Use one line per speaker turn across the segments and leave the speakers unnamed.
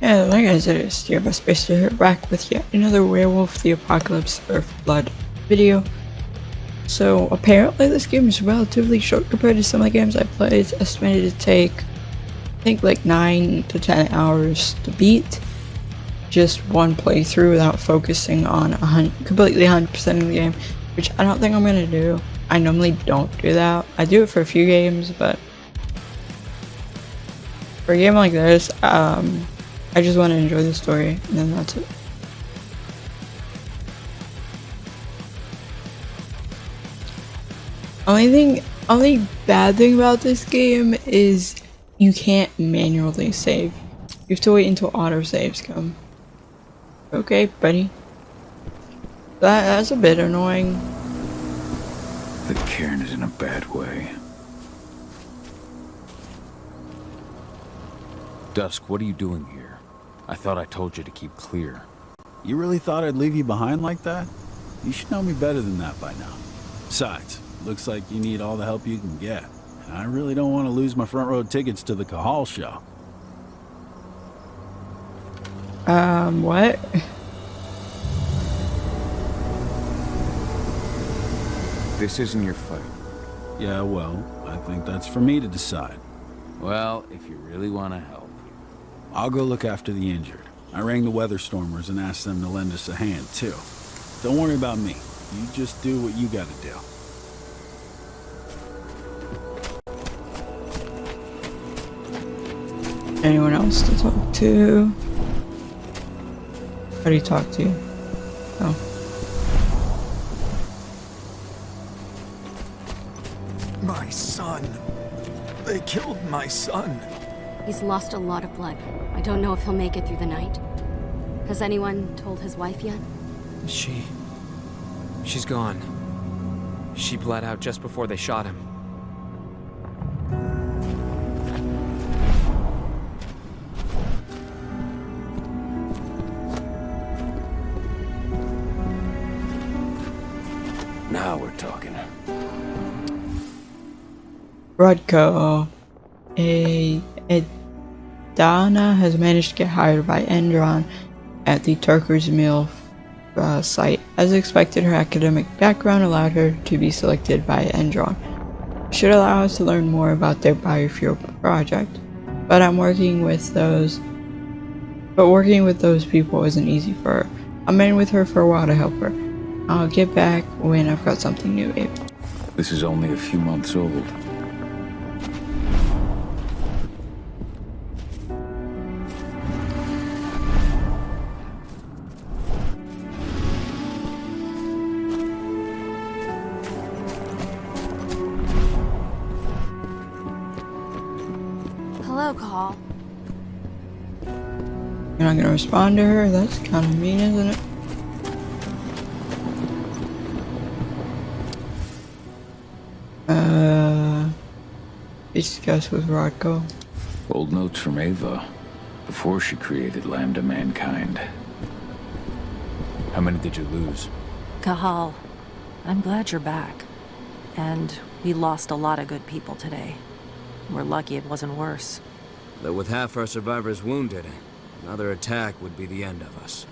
Yeah, like I said, it's your best space to hit back with yet another Werewolf the Apocalypse EarthBlood video. So apparently this game is relatively short compared to some of the games I played. It's estimated to take, I think, like 9 to 10 hours to beat. Just one playthrough without focusing on completely 100% of the game, which I don't think I'm gonna do. I normally don't do that. I do it for a few games, but for a game like this, I just want to enjoy the story, and then that's it. Only bad thing about this game is you can't manually save. You have to wait until autosaves come. Okay, buddy. That's a bit annoying.
The cairn is in a bad way.
Dusk, what are you doing here? I thought I told you to keep clear.
You really thought I'd leave you behind like that? You should know me better than that by now. Besides, looks like you need all the help you can get. And I really don't want to lose my front row tickets to the Cahal show.
What?
This isn't your fight.
Yeah, well, I think that's for me to decide.
Well, if you really want to help.
I'll go look after the injured. I rang the weather stormers and asked them to lend us a hand, too. Don't worry about me. You just do what you gotta do.
Anyone else to talk to? How do you talk to you? Oh.
My son. They killed my son.
He's lost a lot of blood. I don't know if he'll make it through the night. Has anyone told his wife yet?
She's gone. She bled out just before they shot him.
Now we're talking.
Rodko. Dana has managed to get hired by Endron at the Turker's Mill site. As expected, her academic background allowed her to be selected by Endron. Should allow us to learn more about their biofuel project. But working with those people isn't easy for her. I'm in with her for a while to help her. I'll get back when I've got something new, Abe.
This is only a few months old.
Hello, Cahal.
You're not gonna respond to her? That's kind of mean, isn't it? Discuss with Rodko.
Old notes from Ava, before she created Lambda Mankind.
How many did you lose?
Cahal, I'm glad you're back. And we lost a lot of good people today. We're lucky it wasn't worse.
Though with half our survivors wounded, another attack would be the end of us.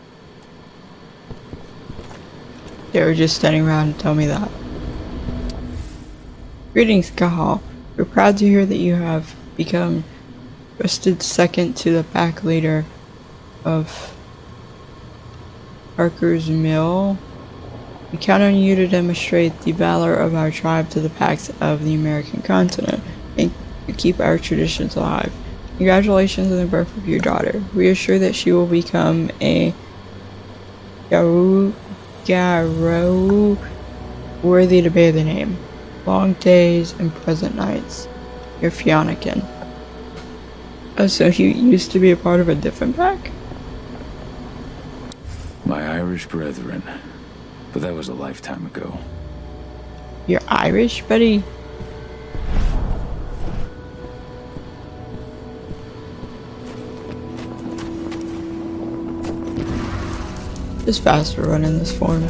They were just standing around and tell me that. Greetings, Cahal. We're proud to hear that you have become trusted second to the pack leader of Parker's Mill. We count on you to demonstrate the valor of our tribe to the packs of the American continent and to keep our traditions alive. Congratulations on the birth of your daughter. We are sure that she will become a Garou worthy to bear the name. Long days and pleasant nights. Your Fiannakin. Oh, so he used to be a part of a different pack?
My Irish brethren. But that was a lifetime ago.
You're Irish, buddy? Just faster running this form.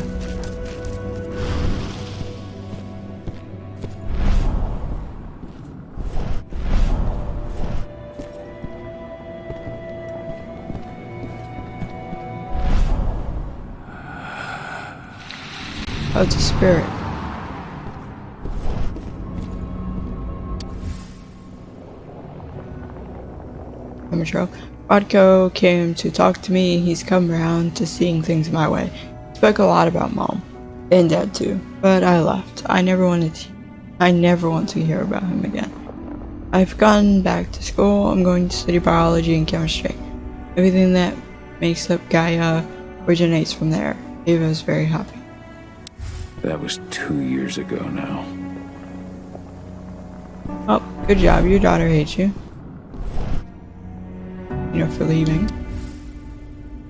Oh, it's a spirit. Amateur. Rodko came to talk to me. He's come around to seeing things my way. Spoke a lot about Mom. And Dad too. But I left. I never want to hear about him again. I've gone back to school. I'm going to study biology and chemistry. Everything that makes up Gaia originates from there. Ava is very happy.
That was 2 years ago now.
Oh, good job. Your daughter hates you. You know, for leaving.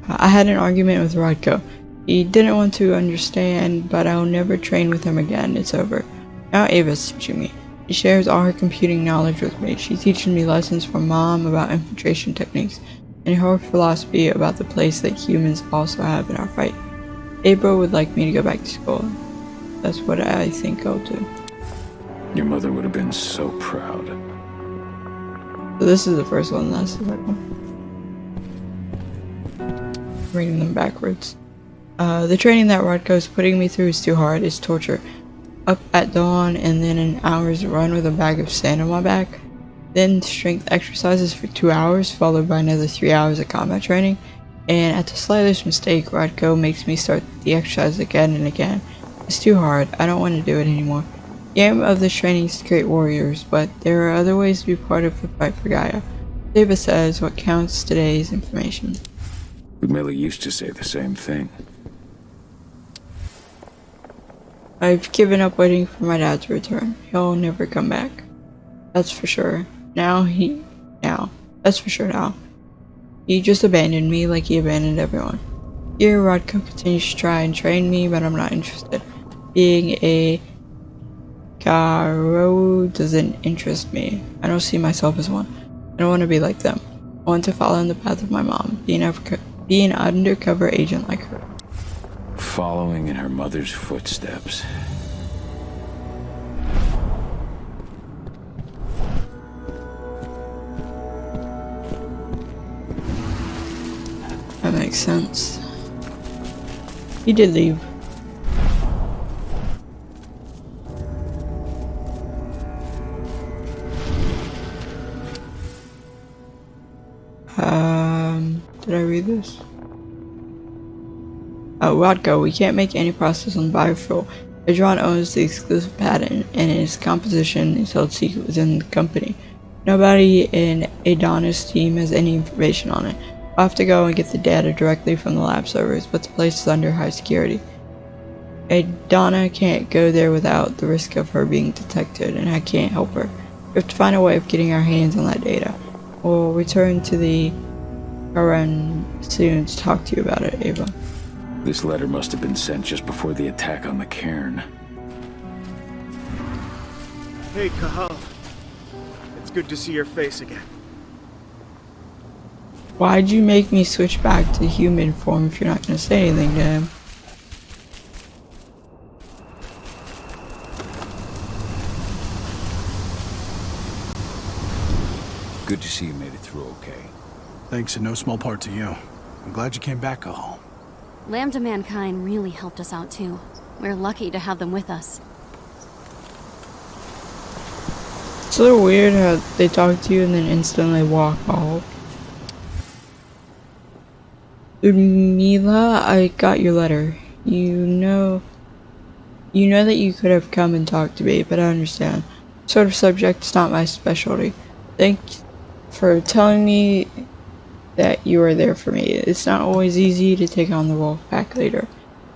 I had an argument with Rodko. He didn't want to understand, but I'll never train with him again. It's over. Now Ava's teaching me. She shares all her computing knowledge with me. She's teaching me lessons from Mom about infiltration techniques and her philosophy about the place that humans also have in our fight. Ava would like me to go back to school. That's what I think I'll do.
Your mother would have been so proud.
So this is the first one, that's the second one. Reading them backwards. The training that Rodko's putting me through is too hard. It's torture. Up at dawn and then an hour's run with a bag of sand on my back. Then strength exercises for 2 hours, followed by another 3 hours of combat training. And at the slightest mistake, Rodko makes me start the exercise again and again. It's too hard. I don't want to do it anymore. The aim of this training is to create warriors, but there are other ways to be part of the fight for Gaia. David says what counts today is information.
Udmila used to say the same thing.
I've given up waiting for my dad to return. He'll never come back. That's for sure. That's for sure now. He just abandoned me like he abandoned everyone. Here, Rodko continues to try and train me, but I'm not interested. Being a Garo doesn't interest me. I don't see myself as one. I don't want to be like them. I want to follow in the path of my mom, be an undercover agent like her.
Following in her mother's footsteps.
That makes sense. He did leave. Did I read this? Oh, Rodko, we can't make any process on biofuel. Adron owns the exclusive patent, and its composition is held secret within the company. Nobody in Adonis' team has any information on it. I'll have to go and get the data directly from the lab servers, but the place is under high security. Adana can't go there without the risk of her being detected, and I can't help her. We have to find a way of getting our hands on that data. We'll return to the Karen soon to talk to you about it, Ava.
This letter must have been sent just before the attack on the cairn.
Hey, Kahal. It's good to see your face again.
Why'd you make me switch back to human form if you're not gonna say anything to him?
Good to see you made it through okay.
Thanks in no small part to you. I'm glad you came back, Kahal.
Lambda Mankind really helped us out too. We're lucky to have them with us.
It's a little weird how they talk to you and then instantly walk off. Udmila, I got your letter. You know that you could have come and talked to me, but I understand. Sort of subject is not my specialty. Thanks for telling me that you are there for me. It's not always easy to take on the role of pack leader.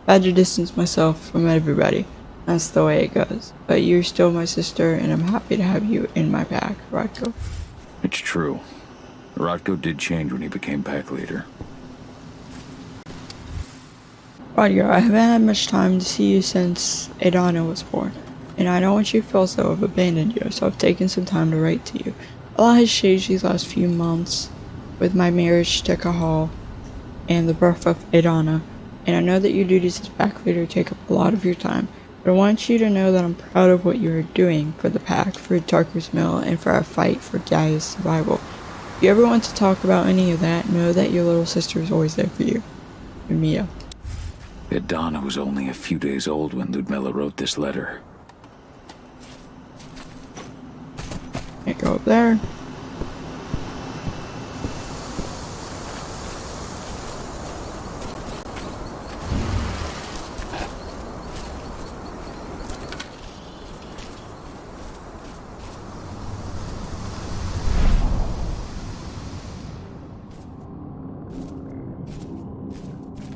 I had to distance myself from everybody. That's the way it goes. But you're still my sister, and I'm happy to have you in my pack, Rodko.
It's true. Rodko did change when he became pack leader.
Rodko, I haven't had much time to see you since Adana was born, and I don't want you to feel as though I've abandoned you, so I've taken some time to write to you. A lot has changed these last few months with my marriage to Kahal and the birth of Adana, and I know that your duties as pack leader take up a lot of your time, but I want you to know that I'm proud of what you are doing for the pack, for Darker's Mill, and for our fight for Gaia's survival. If you ever want to talk about any of that, know that your little sister is always there for you. And Mia.
Bet Donna was only a few days old when Ludmilla wrote this letter.
Can't go up there.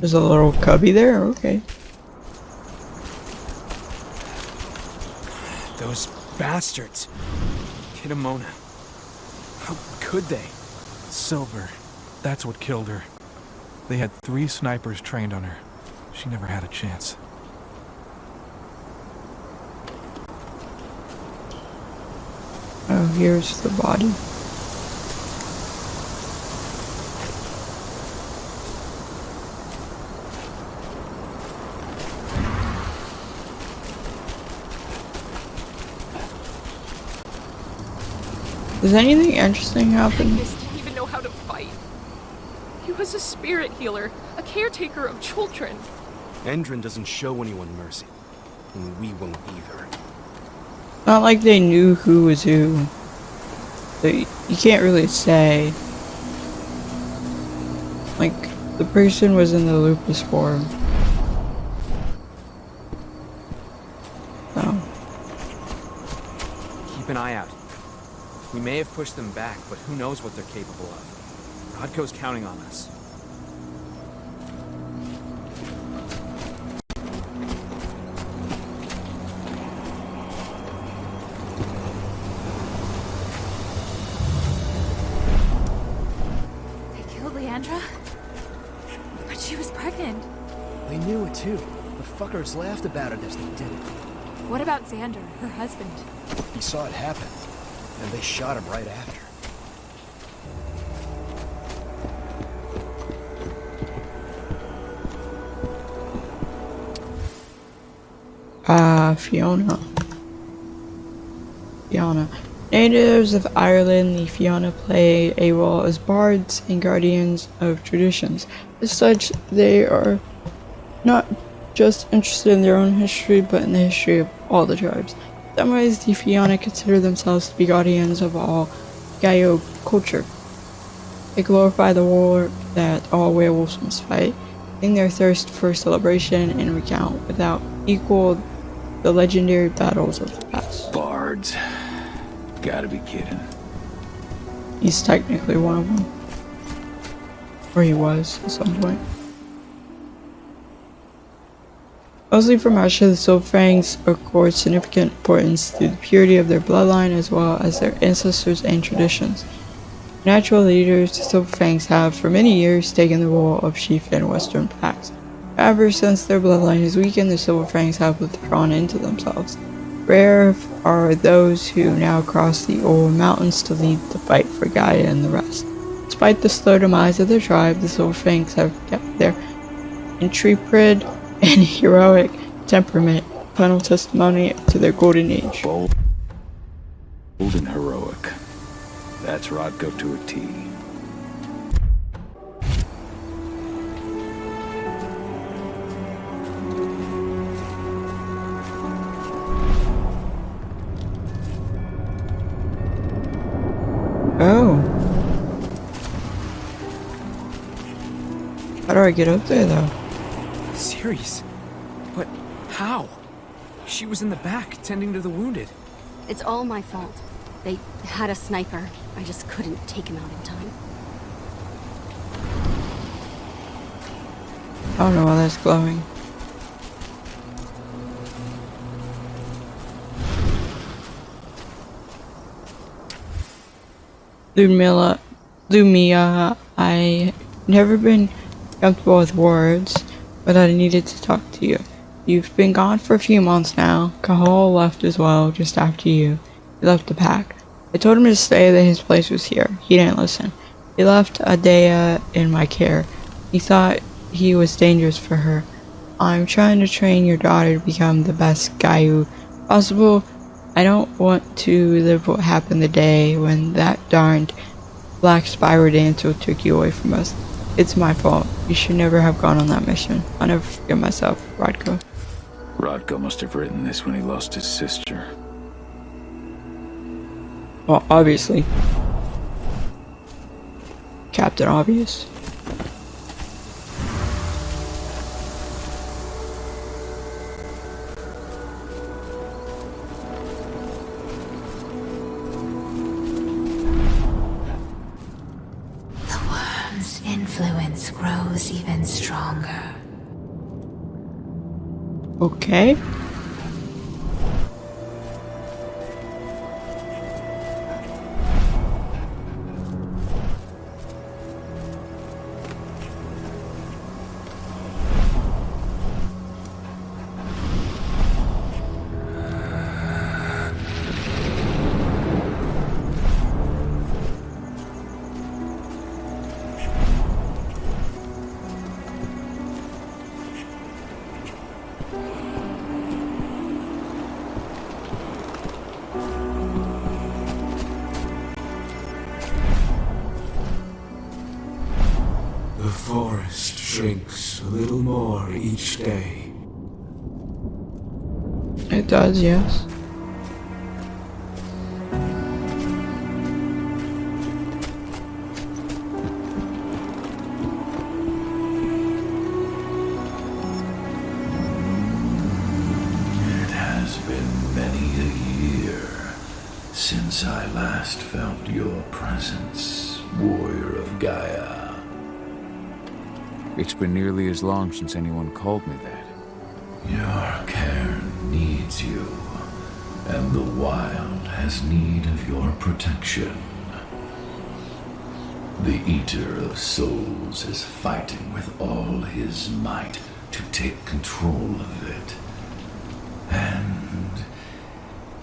There's a little cubby there, okay.
Those bastards. Kidamona. How could they?
Silver. That's what killed her. They had 3 snipers trained on her. She never had a chance.
Oh, here's the body. Does anything interesting happen?
This didn't even know how to fight. He was a spirit healer, a caretaker of children.
Endrin doesn't show anyone mercy, and we won't either.
Not like they knew who was who. You can't really say. Like, the person was in the lupus form. So.
Keep an eye out. We may have pushed them back, but who knows what they're capable of. Rodko's counting on us.
They killed Leandra? But she was pregnant.
They knew it too. The fuckers laughed about it as they did it.
What about Xander, her husband?
He saw it happen, and they shot him right after.
Fianna. Natives of Ireland, the Fianna play a role as bards and guardians of traditions. As such, they are not just interested in their own history, but in the history of all the tribes. In some ways, the Fianna consider themselves to be guardians of all Gaio culture. They glorify the war that all werewolves must fight, in their thirst for celebration and recount without equal the legendary battles of the past.
Bards. Gotta be kidding.
He's technically one of them. Or he was at some point. Mostly from Russia, the Silverfangs accord significant importance to the purity of their bloodline as well as their ancestors and traditions. Natural leaders, the Silverfangs have for many years taken the role of chief in Western packs. However, since their bloodline is weakened, the Silverfangs have withdrawn into themselves. Rare are those who now cross the Old Mountains to lead the fight for Gaia and the rest. Despite the slow demise of their tribe, the Silverfangs have kept their intrepid and heroic temperament, final testimony to their golden age.
Bold and heroic. That's Rodko to a T.
Oh. How do I get up there though?
Ceres? But how? She was in the back, tending to the wounded.
It's all my fault. They had a sniper. I just couldn't take him out in time.
I don't know why that's glowing. Lumia, I never been comfortable with words, but I needed to talk to you. You've been gone for a few months now. Cahal left as well, just after you. He left the pack. I told him to stay, that his place was here. He didn't listen. He left Adea in my care. He thought he was dangerous for her. I'm trying to train your daughter to become the best Gaiu possible. I don't want to live what happened the day when that darned black spiral dancer took you away from us. It's my fault. You should never have gone on that mission. I'll never forgive myself, Rodko.
Rodko must have written this when he lost his sister.
Well, obviously. Captain Obvious.
The worm's influence grows even stronger.
Okay.
The forest shrinks a little more each day.
It does, yes.
It has been many a year since I last felt your presence, warrior of Gaia.
It's been nearly as long since anyone called me that.
Your cairn needs you, and the wild has need of your protection. The Eater of Souls is fighting with all his might to take control of it. And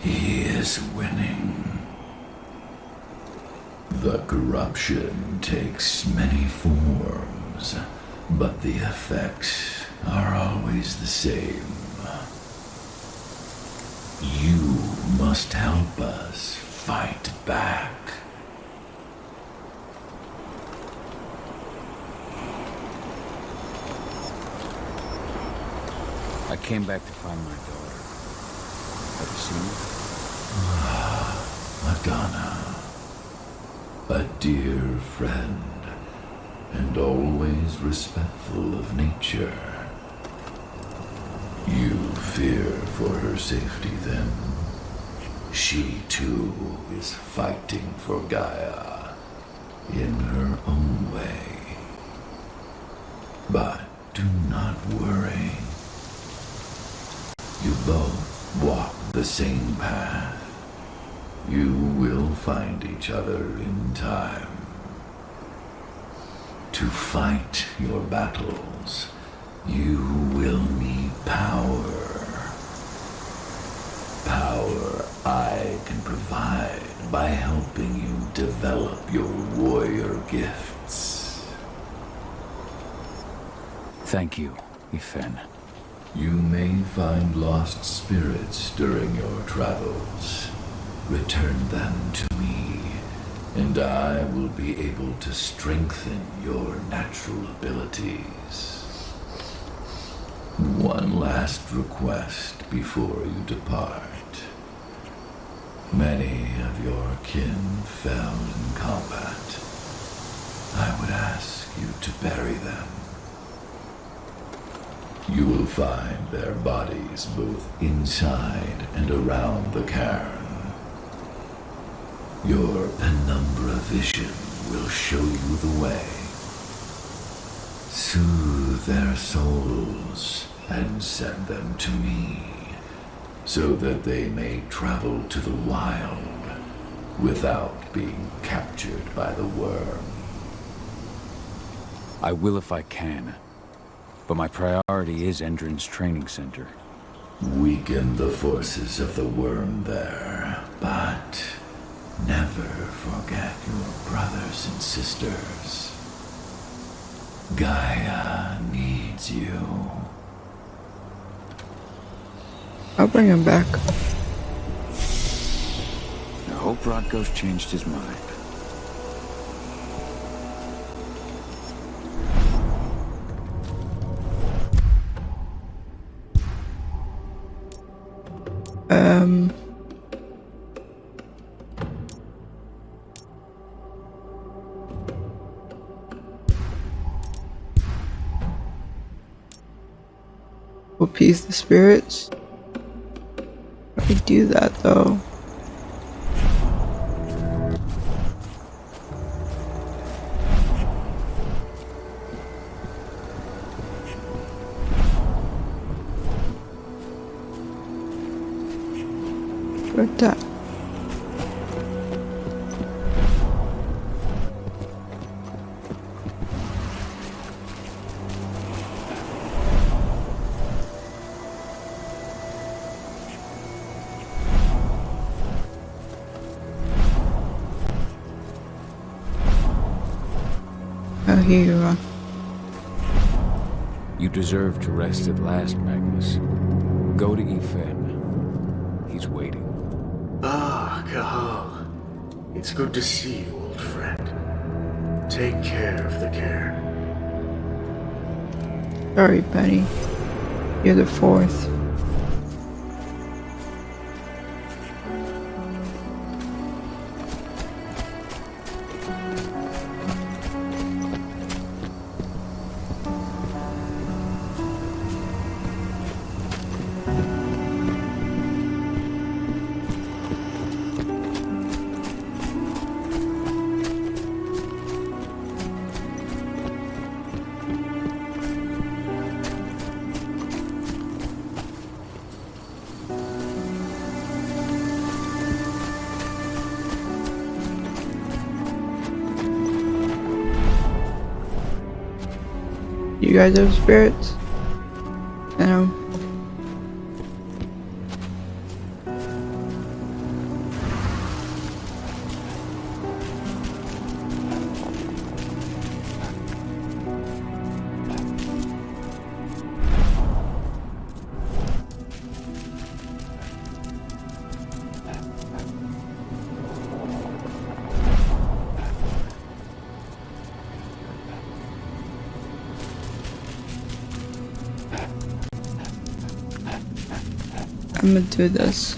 he is winning. The corruption takes many forms, but the effects are always the same. You must help us fight back.
I came back to find my daughter. Have you seen her?
Madonna, a dear friend, and always respectful of nature. You fear for her safety, then? She, too, is fighting for Gaia, in her own way. But do not worry. You both walk the same path. You will find each other in time. To fight your battles, you will need power. Power I can provide by helping you develop your warrior gifts.
Thank you, Ifen.
You may find lost spirits during your travels. Return them to me, and I will be able to strengthen your natural abilities. One last request before you depart. Many of your kin fell in combat. I would ask you to bury them. You will find their bodies both inside and around the cairn. Your penumbra vision will show you the way. Soothe their souls and send them to me, so that they may travel to the wild without being captured by the worm.
I will if I can, but my priority is Endrin's training center.
Weaken the forces of the worm there, but never forget your brothers and sisters. Gaia needs you.
I'll bring him back.
I hope Rodko's changed his mind.
Appease the spirits. How do we do that though? Where'd that? Oh, here you are.
You deserve to rest at last, Magnus. Go to Ethan. He's waiting.
Ah, Cahal. It's good to see you, old friend. Take care of the cairn.
Sorry, Benny. You're the fourth. You guys have spirits? No. I'm gonna do this.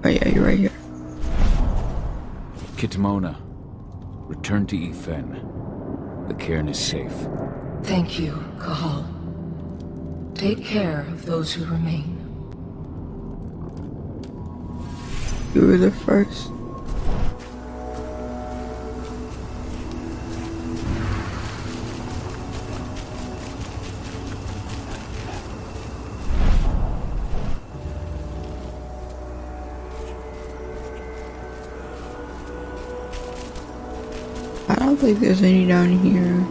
Oh yeah, you're right here.
Kitmona, return to Ethan. The cairn is safe.
Thank you, Cahal. Take care of those who remain.
You were the first. I don't think there's any down here.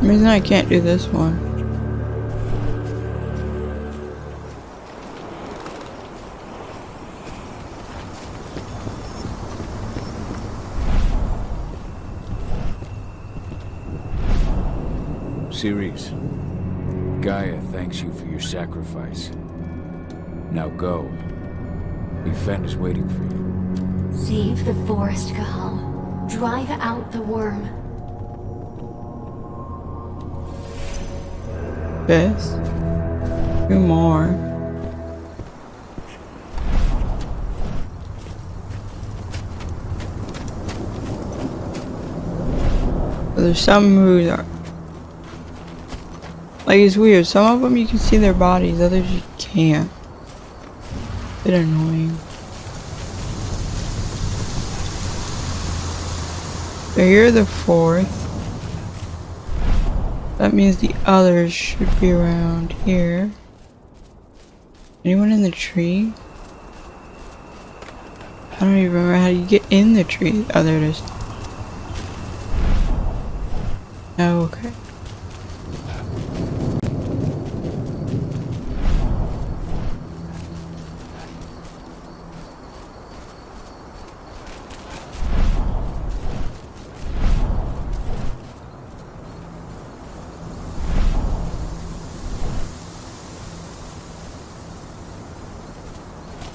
The reason I can't do this one.
Ceres, Gaia thanks you for your sacrifice. Now go. Ethan is waiting for you.
Save the forest, Cahal. Drive out the worm.
This. 2 more. But there's some who are like, it's weird. Some of them you can see their bodies, others you can't. Bit annoying. So you're the fourth. That means the others should be around here. Anyone in the tree? I don't even remember how you get in the tree. Oh, there it is. Oh, okay.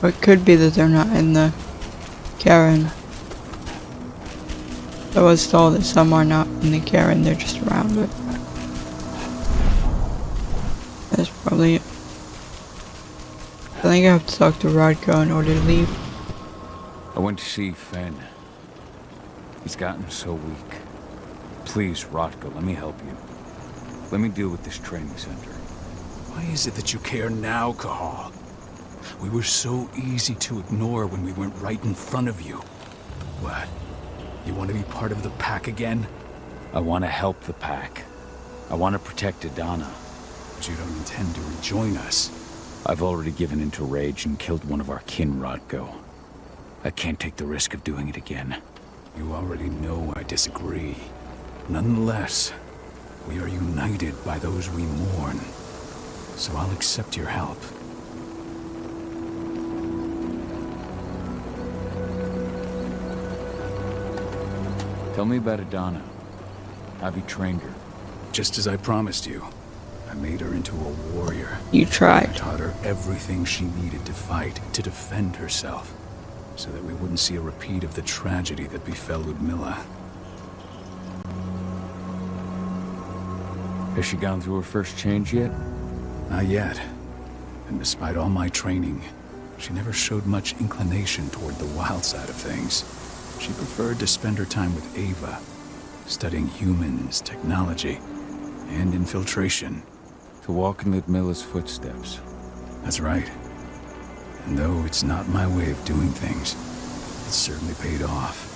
Or it could be that they're not in the cairn. I was told that some are not in the cairn, they're just around it. That's probably it. I think I have to talk to Rodko in order to leave.
I went to see Fen. He's gotten so weak. Please, Rodko, let me help you. Let me deal with this training center.
Why is it that you care now, Cahal? We were so easy to ignore when we went right in front of you. What? You want to be part of the pack again?
I want to help the pack. I want to protect Adana.
But you don't intend to rejoin us.
I've already given into rage and killed one of our kin, Rodko. I can't take the risk of doing it again.
You already know I disagree. Nonetheless, we are united by those we mourn. So I'll accept your help.
Tell me about Adana. Have you trained her?
Just as I promised you. I made her into a warrior.
You tried.
I taught her everything she needed to fight, to defend herself, so that we wouldn't see a repeat of the tragedy that befell Ludmilla.
Has she gone through her first change yet?
Not yet. And despite all my training, she never showed much inclination toward the wild side of things. She preferred to spend her time with Ava, studying humans, technology, and infiltration.
To walk in Ludmilla's footsteps.
That's right. And though it's not my way of doing things, it's certainly paid off.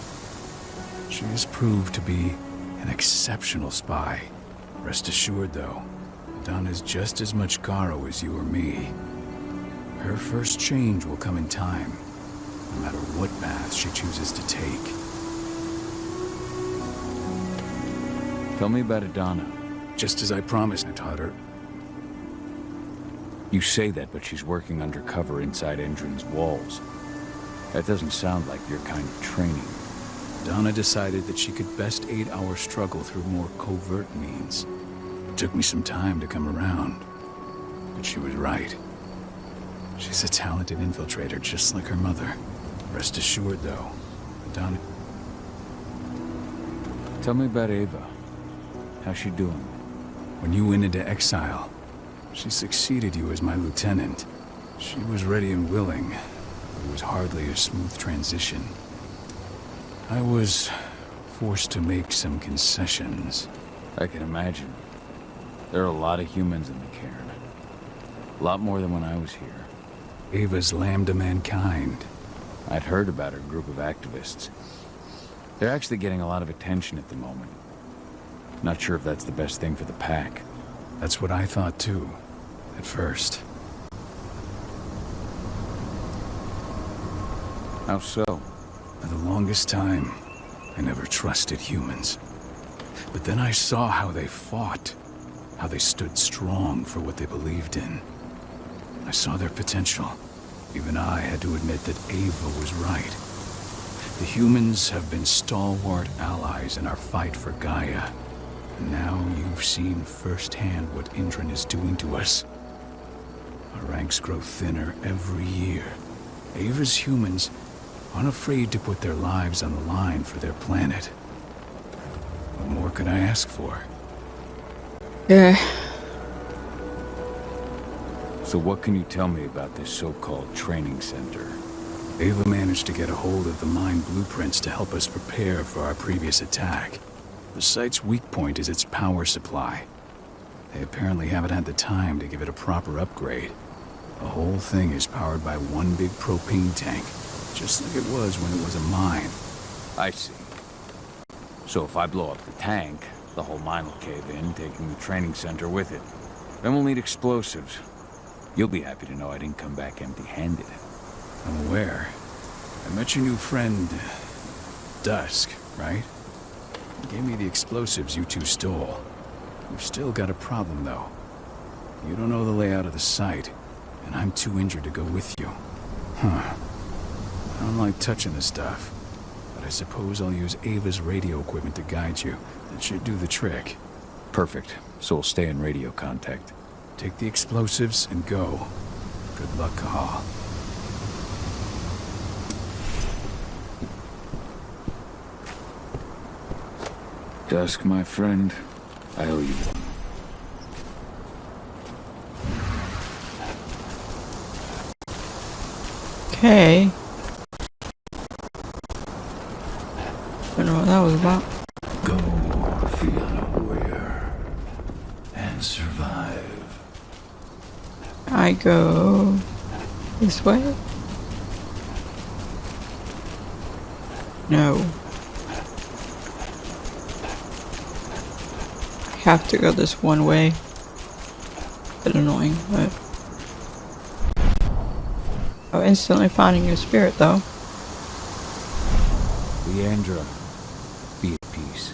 She has proved to be an exceptional spy. Rest assured, though, Adana's just as much Garo as you or me. Her first change will come in time, no matter what path she chooses to take.
Tell me about Adana.
Just as I promised, I taught her.
You say that, but she's working undercover inside Endron's walls. That doesn't sound like your kind of training.
Adana decided that she could best aid our struggle through more covert means. It took me some time to come around, but she was right. She's a talented infiltrator, just like her mother. Rest assured, though, Adana...
Tell me about Ava. How's she doing?
When you went into exile, she succeeded you as my lieutenant. She was ready and willing, but it was hardly a smooth transition. I was forced to make some concessions.
I can imagine. There are a lot of humans in the cairn. A lot more than when I was here.
Ava's lambda mankind.
I'd heard about her group of activists. They're actually getting a lot of attention at the moment. Not sure if that's the best thing for the pack.
That's what I thought too, at first.
How so?
For the longest time, I never trusted humans. But then I saw how they fought, how they stood strong for what they believed in. I saw their potential. Even I had to admit that Ava was right. The humans have been stalwart allies in our fight for Gaia. And now you've seen firsthand what Endron is doing to us. Our ranks grow thinner every year. Ava's humans aren't afraid to put their lives on the line for their planet. What more could I ask for?
Yeah.
So what can you tell me about this so-called training center?
Ava managed to get a hold of the mine blueprints to help us prepare for our previous attack. The site's weak point is its power supply. They apparently haven't had the time to give it a proper upgrade. The whole thing is powered by one big propane tank, just like it was when it was a mine.
I see. So if I blow up the tank, the whole mine will cave in, taking the training center with it. Then we'll need explosives. You'll be happy to know I didn't come back empty-handed.
I'm aware. I met your new friend, Dusk, right? He gave me the explosives you two stole. We've still got a problem, though. You don't know the layout of the site, and I'm too injured to go with you. Huh. I don't like touching the stuff, but I suppose I'll use Ava's radio equipment to guide you. That should do the trick.
Perfect. So we'll stay in radio contact.
Take the explosives and go. Good luck, Cahal.
Dusk, my friend, I owe you one.
Okay. Don't know what that was about.
Go, Fiona Warrior, and survive.
I go this way? No. I have to go this one way. Bit annoying, but I'm instantly finding your spirit though.
Leandra, be at peace.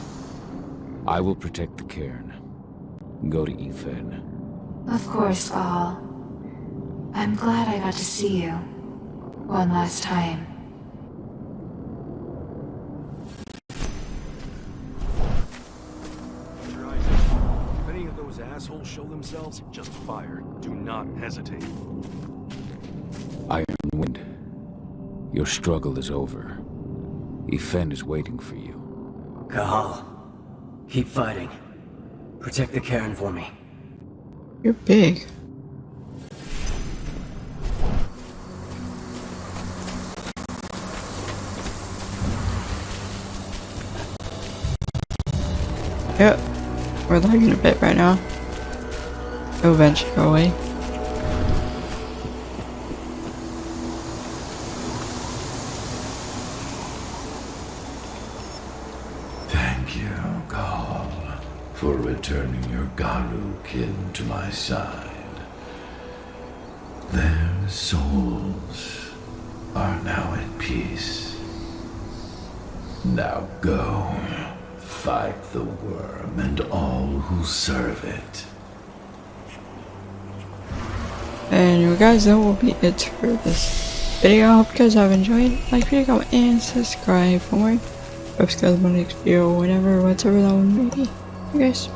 I will protect the cairn. Go to Ethan.
Of course, Cahal. I'm glad I got to see you. One last time.
If any of those assholes show themselves, just fire. Do not hesitate.
Iron Wind, your struggle is over. Ethan is waiting for you.
Cahal, keep fighting. Protect the cairn for me.
You're big. Yep, we're lagging a bit right now. It'll eventually go away.
Thank you, Cahal, for returning your Garu kin to my side. Their souls are now at peace. Now go. Fight the worm and all who serve it.
And you guys, that will be it for this video. I hope you guys have enjoyed. Like, video, comment, and subscribe for more. Hope you guys want to video whenever, whatever that one may be. You guys.